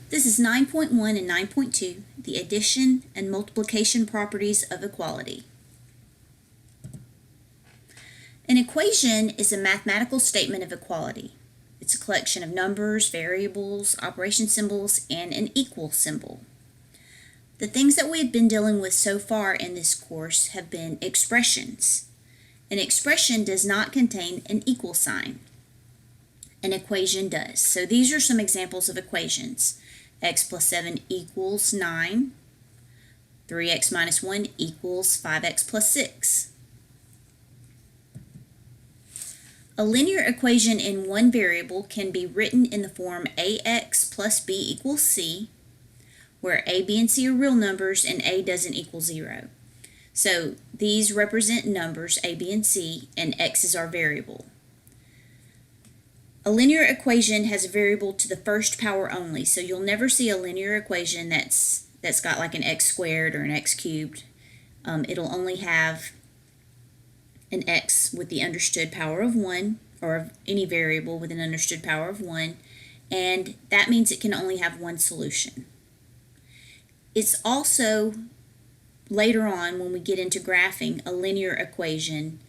This is 9.1 and 9.2, the addition and multiplication properties of equality. An equation is a mathematical statement of equality. It's a collection of numbers, variables, operation symbols, and an equal symbol. The things that we have been dealing with so far in this course have been expressions. An expression does not contain an equal sign. An equation does. So these are some examples of equations. X plus 7 equals 9. 3x minus 1 equals 5x plus 6. A linear equation in one variable can be written in the form ax plus b equals c, where a, b, and c are real numbers and a doesn't equal 0. So these represent numbers a, b, and c, and x is our variable. A linear equation has a variable to the first power only, so you'll never see a linear equation that's got like an x squared or an x cubed. It'll only have an x with the understood power of 1, or any variable with an understood power of 1, and that means it can only have one solution. It's also, later on when we get into graphing, a linear equation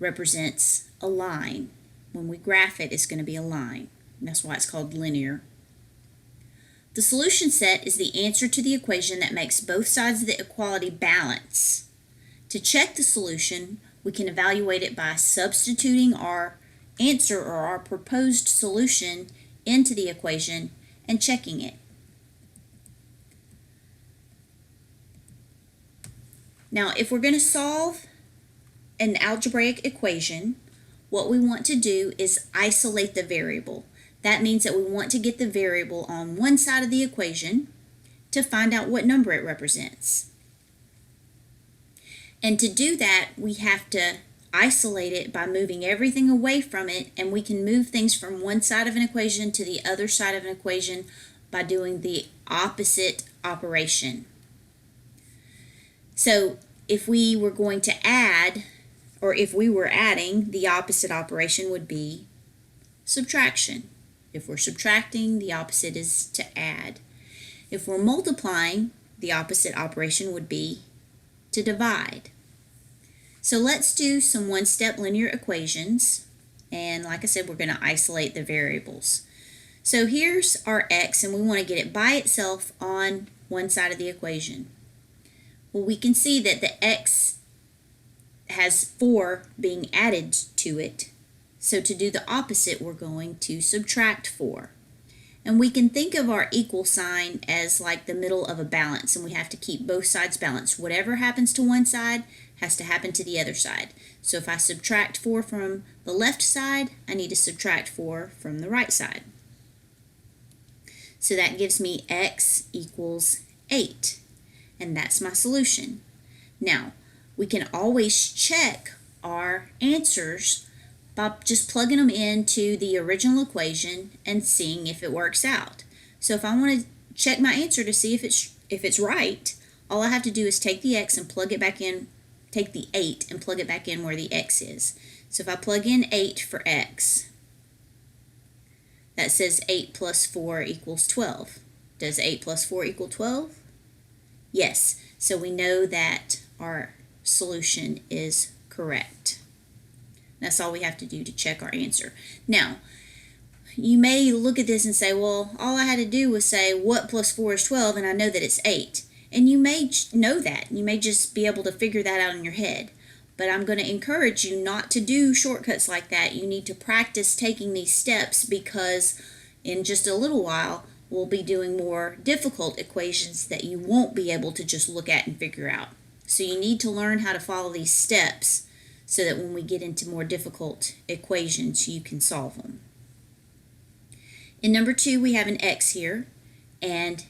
represents a line. When we graph it, it's going to be a line. And that's why it's called linear. The solution set is the answer to the equation that makes both sides of the equality balance. To check the solution, we can evaluate it by substituting our answer or our proposed solution into the equation and checking it. Now, if we're going to solve an algebraic equation, what we want to do is isolate the variable. That means that we want to get the variable on one side of the equation to find out what number it represents. And to do that, we have to isolate it by moving everything away from it, and we can move things from one side of an equation to the other side of an equation by doing the opposite operation. So if we were going to add, or if we were adding, the opposite operation would be subtraction. If we're subtracting, the opposite is to add. If we're multiplying, the opposite operation would be to divide. So let's do some one-step linear equations, and like I said, we're going to isolate the variables. So here's our x, and we want to get it by itself on one side of the equation. Well, we can see that the x has 4 being added to it. So to do the opposite, we're going to subtract 4. And we can think of our equal sign as like the middle of a balance, and we have to keep both sides balanced. Whatever happens to one side has to happen to the other side. So if I subtract 4 from the left side, I need to subtract 4 from the right side. So that gives me x equals 8, and that's my solution. Now, we can always check our answers by just plugging them into the original equation and seeing if it works out. So if I want to check my answer to see if it's right, all I have to do is take the x and plug it back in, take the 8 and plug it back in where the x is. So if I plug in 8 for x, that says 8 plus 4 equals 12. Does 8 plus 4 equal 12? Yes. So we know that our solution is correct. That's all we have to do to check our answer. Now, you may look at this and say, well, all I had to do was say what plus 4 is 12, and I know that it's 8. And you may know that. You may just be able to figure that out in your head. But I'm going to encourage you not to do shortcuts like that. You need to practice taking these steps, because in just a little while, we'll be doing more difficult equations that you won't be able to just look at and figure out. So you need to learn how to follow these steps so that when we get into more difficult equations, you can solve them. In number 2, we have an x here, and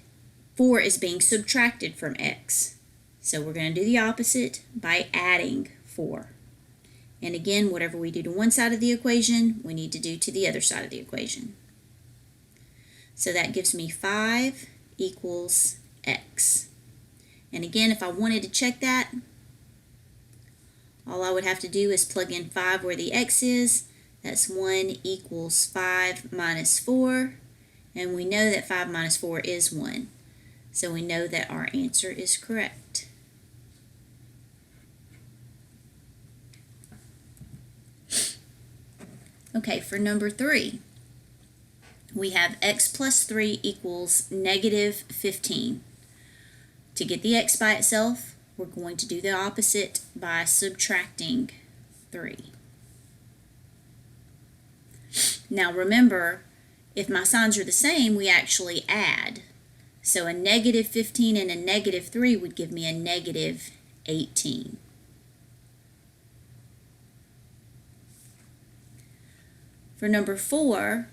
4 is being subtracted from x. So we're going to do the opposite by adding 4. And again, whatever we do to one side of the equation, we need to do to the other side of the equation. So that gives me 5 equals x. And again, if I wanted to check that, all I would have to do is plug in 5 where the x is. That's 1 equals 5 minus 4. And we know that 5 minus 4 is 1. So we know that our answer is correct. Okay, for number 3, we have x plus 3 equals negative 15. To get the x by itself, we're going to do the opposite by subtracting 3. Now remember, if my signs are the same, we actually add. So a negative 15 and a negative 3 would give me a negative 18. For number 4,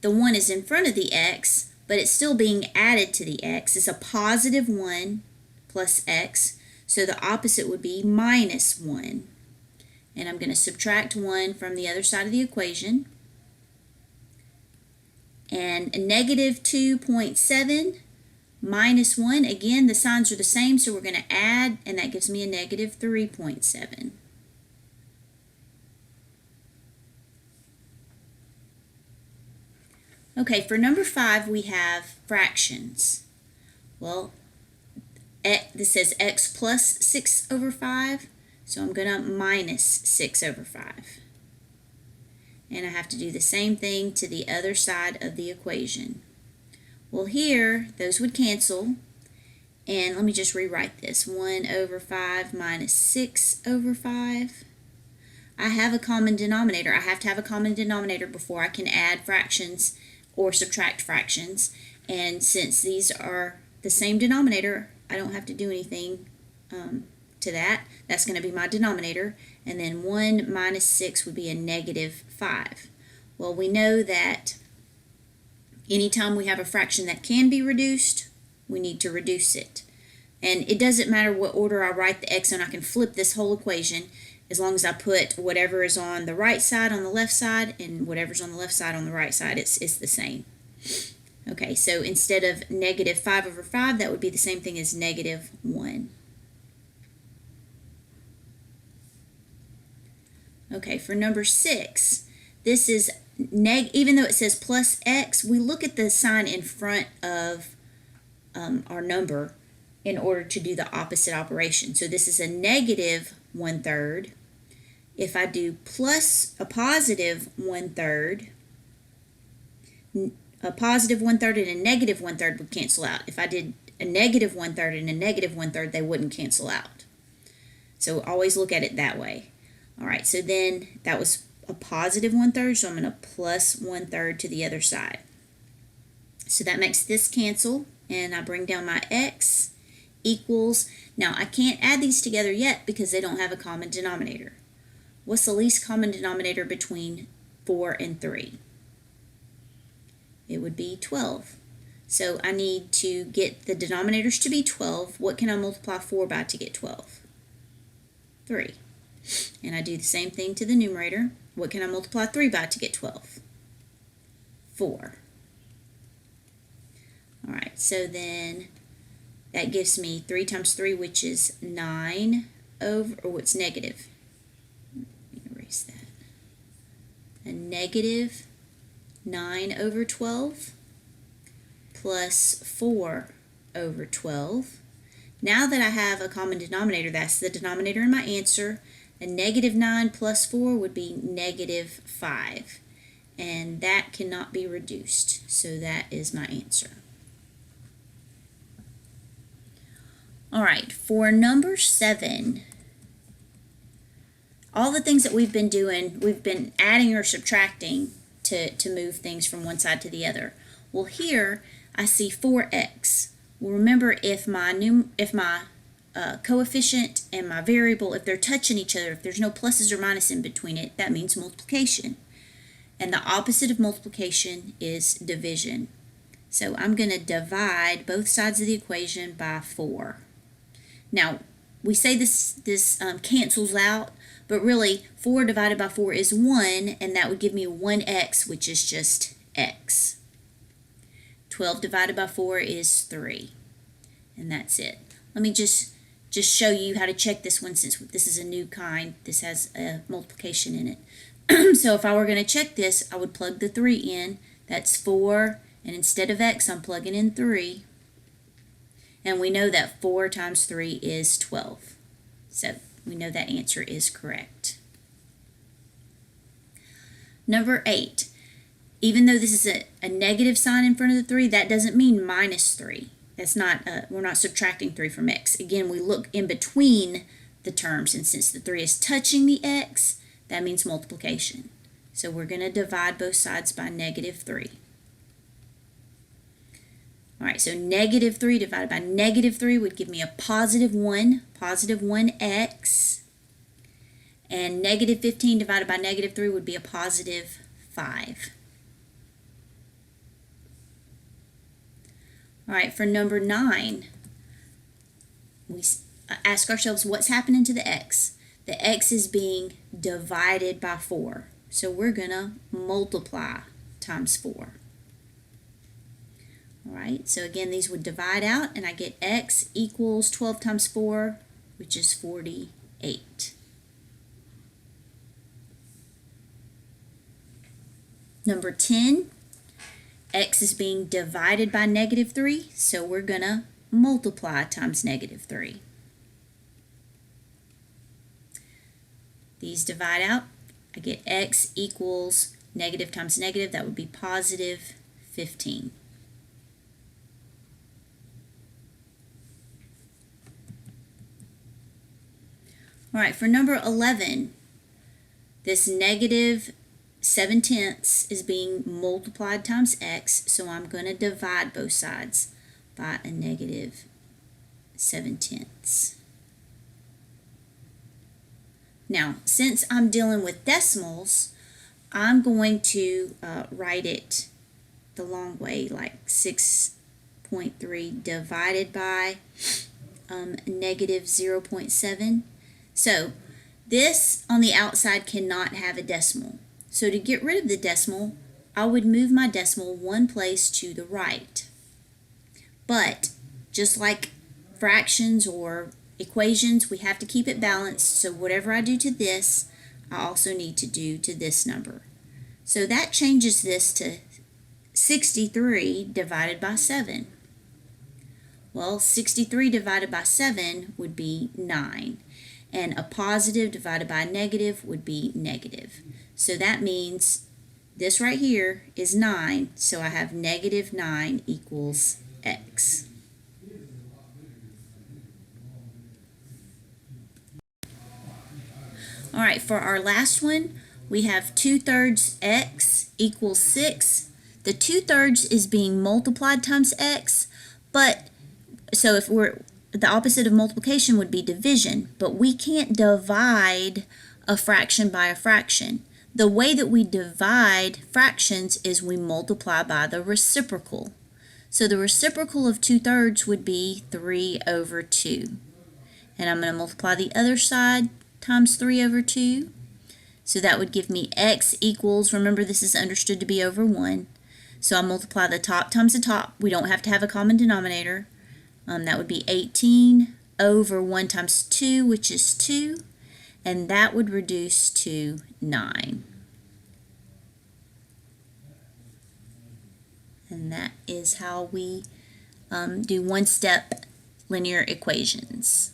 the 1 is in front of the x, but it's still being added to the x. It's a positive 1 plus x, so the opposite would be minus 1. And I'm going to subtract 1 from the other side of the equation. And a negative 2.7 minus 1, again, the signs are the same, so we're going to add, and that gives me a negative 3.7. Okay, for number 5, we have fractions. Well, this says x plus 6 over 5, so I'm going to minus 6 over 5. And I have to do the same thing to the other side of the equation. Well, here, those would cancel, and let me just rewrite this. 1 over 5 minus 6 over 5. I have a common denominator. I have to have a common denominator before I can add fractions or subtract fractions, and since these are the same denominator, I don't have to do anything to that. That's going to be my denominator, and then 1 minus 6 would be a negative 5. Well, we know that anytime we have a fraction that can be reduced, we need to reduce it. And it doesn't matter what order I write the x in, I can flip this whole equation as long as I put whatever is on the right side on the left side and whatever's on the left side on the right side, it's the same. Okay, so instead of negative 5 over 5, that would be the same thing as negative 1. Okay, for number 6, this is even though it says plus x, we look at the sign in front of our number in order to do the opposite operation. So this is a negative 1/3. If I do plus a positive 1/3, a positive 1/3 and a negative 1/3 would cancel out. If I did a negative 1/3 and a negative 1/3, they wouldn't cancel out. So always look at it that way. All right, so then that was a positive 1/3, so I'm going to plus 1/3 to the other side. So that makes this cancel, and I bring down my x equals, now I can't add these together yet because they don't have a common denominator. What's the least common denominator between 4 and 3? It would be 12. So I need to get the denominators to be 12. What can I multiply 4 by to get 12? 3. And I do the same thing to the numerator. What can I multiply 3 by to get 12? 4. All right, so then that gives me 3 times 3, which is 9 over, or what's negative? Let me erase that. A negative 9 over 12 plus 4 over 12. Now that I have a common denominator, that's the denominator in my answer. A negative 9 plus 4 would be negative 5. And that cannot be reduced. So that is my answer. All right, for number 7, all the things that we've been doing, we've been adding or subtracting to move things from one side to the other. Well, here I see 4x. Well, remember, if my coefficient and my variable, if they're touching each other, if there's no pluses or minuses in between it, that means multiplication. And the opposite of multiplication is division. So I'm going to divide both sides of the equation by 4. Now, we say this cancels out, but really 4 divided by 4 is 1, and that would give me 1x, which is just x. 12 divided by 4 is 3, and that's it. Let me just show you how to check this one, since this is a new kind. This has a multiplication in it. So if I were going to check this, I would plug the 3 in. That's 4 And instead of x, I'm plugging in 3. And we know that 4 times 3 is 12. So we know that answer is correct. Number 8. Even though this is a negative sign in front of the 3, that doesn't mean minus 3. That's not, we're not subtracting 3 from x. Again, we look in between the terms, and since the 3 is touching the x, that means multiplication. So we're going to divide both sides by negative 3. All right, so negative 3 divided by negative 3 would give me a positive 1x. And negative 15 divided by negative 3 would be a positive 5. All right, for number 9, we ask ourselves what's happening to the x. The x is being divided by 4. So we're going to multiply times 4. All right, so again, these would divide out, and I get x equals 12 times 4, which is 48. Number 10, x is being divided by negative 3, so we're going to multiply times negative 3. These divide out. I get x equals negative times negative. That would be positive 15. All right, for number 11, this negative 7/10 is being multiplied times x, so I'm going to divide both sides by a negative 7/10. Now, since I'm dealing with decimals, I'm going to write it the long way, like 6.3 divided by negative 0.7. So this on the outside cannot have a decimal. So to get rid of the decimal, I would move my decimal one place to the right. But just like fractions or equations, we have to keep it balanced. So whatever I do to this, I also need to do to this number. So that changes this to 63 divided by 7. Well, 63 divided by 7 would be 9. And a positive divided by a negative would be negative. So that means this right here is 9, so I have negative 9 equals x. All right, for our last one, we have 2/3 x equals 6. The 2/3 is being multiplied times x, but so if we're the opposite of multiplication would be division, but we can't divide a fraction by a fraction. The way that we divide fractions is we multiply by the reciprocal. So the reciprocal of 2/3 would be 3/2. And I'm going to multiply the other side times 3/2. So that would give me x equals, remember this is understood to be over 1. So I multiply the top times the top. We don't have to have a common denominator. That would be 18 over 1 times 2, which is 2. And that would reduce to 9. And that is how we do one-step linear equations.